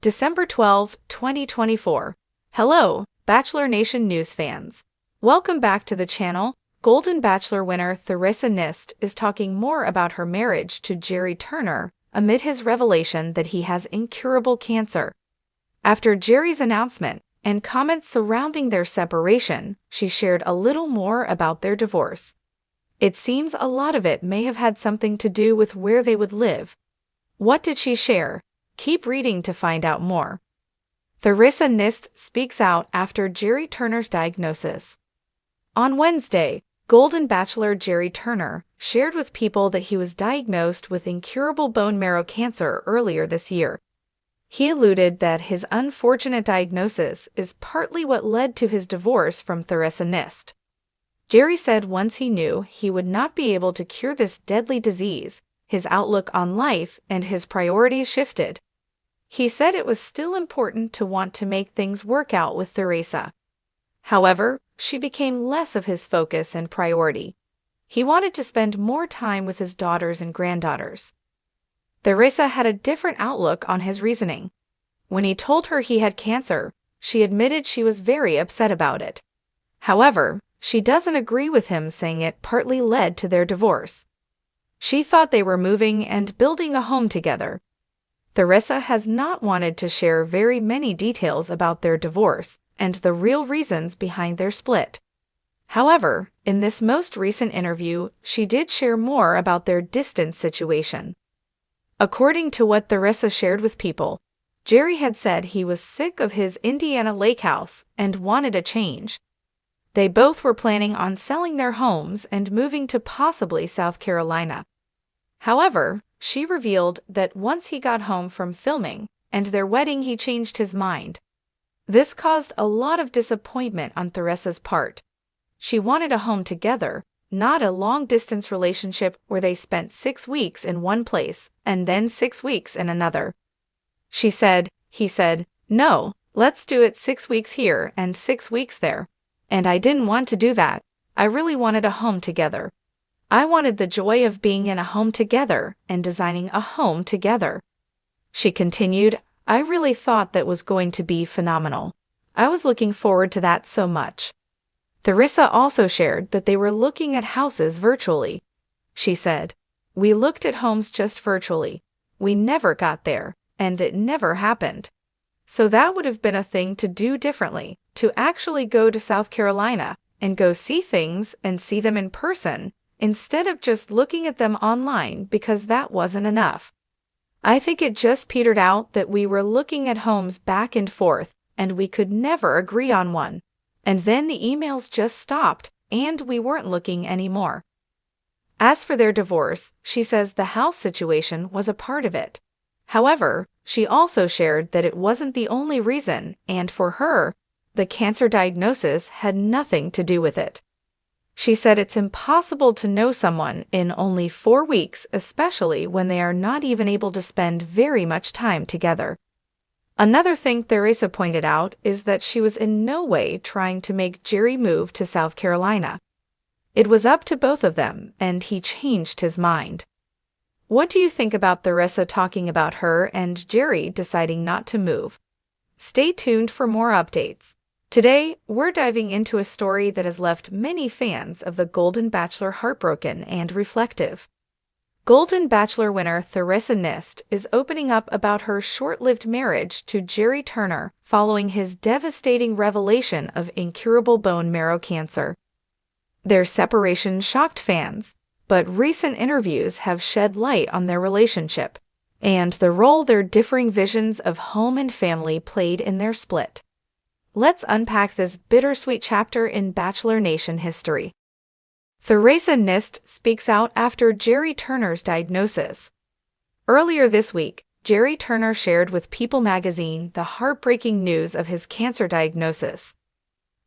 December 12, 2024. Hello, Bachelor Nation news fans. Welcome back to the channel. Golden Bachelor winner Theresa Nist is talking more about her marriage to Gerry Turner amid his revelation that he has incurable cancer. After Gerry's announcement and comments surrounding their separation, she shared a little more about their divorce. It seems a lot of it may have had something to do with where they would live. What did she share? Keep reading to find out more. Theresa Nist speaks out after Gerry Turner's diagnosis. On Wednesday, Golden Bachelor Gerry Turner shared with people that he was diagnosed with incurable bone marrow cancer earlier this year. He alluded that his unfortunate diagnosis is partly what led to his divorce from Theresa Nist. Gerry said once he knew he would not be able to cure this deadly disease, his outlook on life and his priorities shifted. He said it was still important to want to make things work out with Theresa. However, she became less of his focus and priority. He wanted to spend more time with his daughters and granddaughters. Theresa had a different outlook on his reasoning. When he told her he had cancer, she admitted she was very upset about it. However, she doesn't agree with him, saying it partly led to their divorce. She thought they were moving and building a home together. Theresa has not wanted to share very many details about their divorce and the real reasons behind their split. However, in this most recent interview, she did share more about their distance situation. According to what Theresa shared with people, Gerry had said he was sick of his Indiana lake house and wanted a change. They both were planning on selling their homes and moving to possibly South Carolina. However, she revealed that once he got home from filming and their wedding, he changed his mind. This caused a lot of disappointment on Theresa's part. She wanted a home together, not a long-distance relationship where they spent 6 weeks in one place and then 6 weeks in another. He said, "No, let's do it 6 weeks here and 6 weeks there. And I didn't want to do that. I really wanted a home together. I wanted the joy of being in a home together and designing a home together." She continued, "I really thought that was going to be phenomenal. I was looking forward to that so much." Theresa also shared that they were looking at houses virtually. She said, "We looked at homes just virtually. We never got there, and it never happened. So that would have been a thing to do differently, to actually go to South Carolina and go see things and see them in person, instead of just looking at them online, because that wasn't enough. I think it just petered out that we were looking at homes back and forth, and we could never agree on one. And then the emails just stopped, and we weren't looking anymore." As for their divorce, she says the house situation was a part of it. However, she also shared that it wasn't the only reason, and for her, the cancer diagnosis had nothing to do with it. She said it's impossible to know someone in only 4 weeks, especially when they are not even able to spend very much time together. Another thing Theresa pointed out is that she was in no way trying to make Gerry move to South Carolina. It was up to both of them, and he changed his mind. What do you think about Theresa talking about her and Gerry deciding not to move? Stay tuned for more updates. Today, we're diving into a story that has left many fans of the Golden Bachelor heartbroken and reflective. Golden Bachelor winner Theresa Nist is opening up about her short-lived marriage to Gerry Turner following his devastating revelation of incurable bone marrow cancer. Their separation shocked fans, but recent interviews have shed light on their relationship and the role their differing visions of home and family played in their split. Let's unpack this bittersweet chapter in Bachelor Nation history. Theresa Nist speaks out after Gerry Turner's diagnosis. Earlier this week, Gerry Turner shared with People magazine the heartbreaking news of his cancer diagnosis.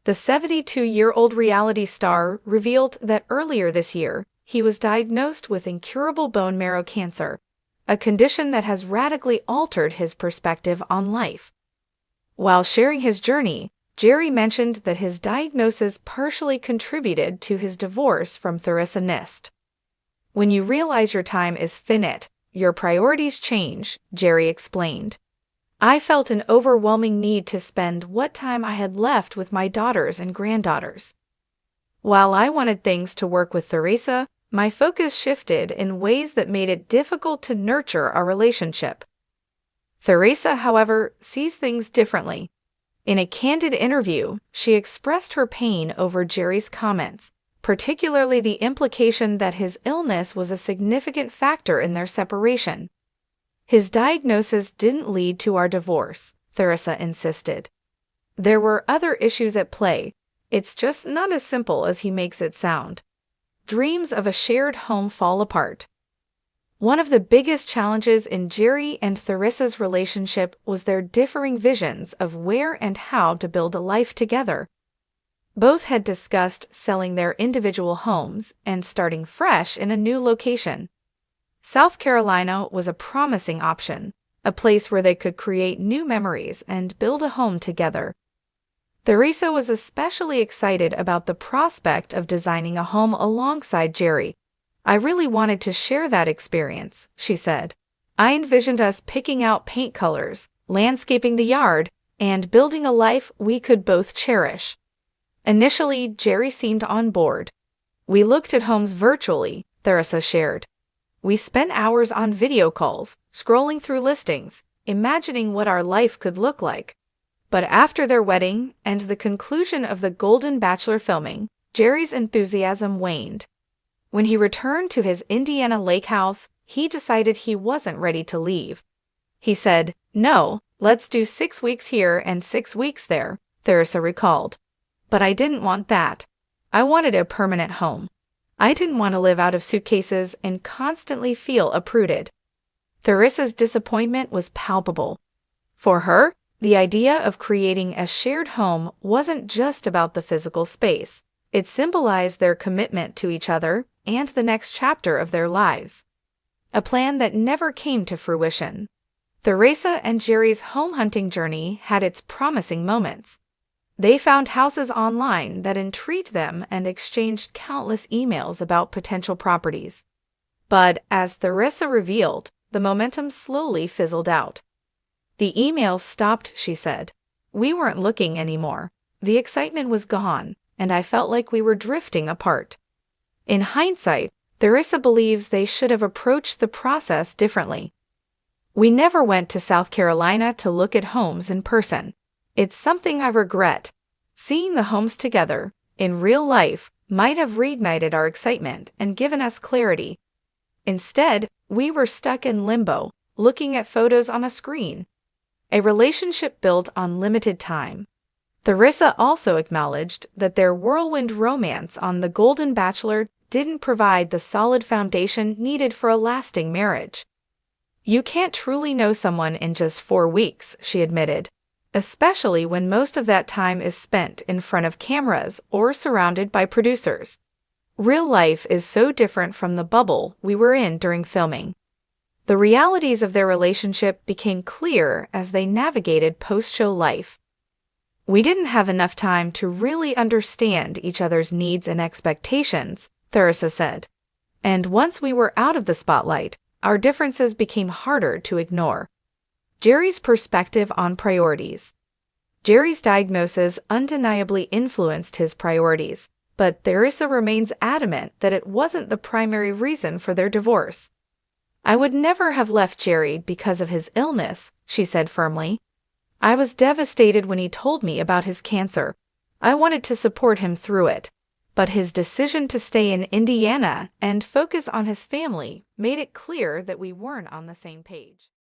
The 72-year-old reality star revealed that earlier this year, he was diagnosed with incurable bone marrow cancer, a condition that has radically altered his perspective on life. While sharing his journey, Gerry mentioned that his diagnosis partially contributed to his divorce from Theresa Nist. "When you realize your time is finite, your priorities change," Gerry explained. I felt an overwhelming need to spend what time I had left with my daughters and granddaughters. While I wanted things to work with Theresa, my focus shifted in ways that made it difficult to nurture our relationship. Theresa, however, sees things differently. In a candid interview, she expressed her pain over Gerry's comments, particularly the implication that his illness was a significant factor in their separation. His diagnosis didn't lead to our divorce, Theresa insisted. There were other issues at play. It's just not as simple as he makes it sound. Dreams of a shared home fall apart. One of the biggest challenges in Gerry and Theresa's relationship was their differing visions of where and how to build a life together. Both had discussed selling their individual homes and starting fresh in a new location. South Carolina was a promising option, a place where they could create new memories and build a home together. Theresa was especially excited about the prospect of designing a home alongside Gerry. I really wanted to share that experience, she said. I envisioned us picking out paint colors, landscaping the yard, and building a life we could both cherish. Initially, Gerry seemed on board. We looked at homes virtually, Theresa shared. We spent hours on video calls, scrolling through listings, imagining what our life could look like. But after their wedding and the conclusion of the Golden Bachelor filming, Gerry's enthusiasm waned. When he returned to his Indiana lake house, he decided he wasn't ready to leave. He said, "No, let's do 6 weeks here and 6 weeks there," Theresa recalled. But I didn't want that. I wanted a permanent home. I didn't want to live out of suitcases and constantly feel uprooted. Theresa's disappointment was palpable. For her, the idea of creating a shared home wasn't just about the physical space. It symbolized their commitment to each other and the next chapter of their lives. A plan that never came to fruition. Theresa and Gerry's home hunting journey had its promising moments. They found houses online that intrigued them and exchanged countless emails about potential properties. But as Theresa revealed, the momentum slowly fizzled out. The emails stopped, she said. We weren't looking anymore. The excitement was gone, and I felt like we were drifting apart. In hindsight, Theresa believes they should have approached the process differently. We never went to South Carolina to look at homes in person. It's something I regret. Seeing the homes together, in real life, might have reignited our excitement and given us clarity. Instead, we were stuck in limbo, looking at photos on a screen. A relationship built on limited time. Theresa also acknowledged that their whirlwind romance on The Golden Bachelor didn't provide the solid foundation needed for a lasting marriage. You can't truly know someone in just 4 weeks, she admitted, especially when most of that time is spent in front of cameras or surrounded by producers. Real life is so different from the bubble we were in during filming. The realities of their relationship became clear as they navigated post-show life. We didn't have enough time to really understand each other's needs and expectations, Theresa said. And once we were out of the spotlight, our differences became harder to ignore. Gerry's perspective on priorities. Gerry's diagnosis undeniably influenced his priorities, but Theresa remains adamant that it wasn't the primary reason for their divorce. I would never have left Gerry because of his illness, she said firmly. I was devastated when he told me about his cancer. I wanted to support him through it. But his decision to stay in Indiana and focus on his family made it clear that we weren't on the same page.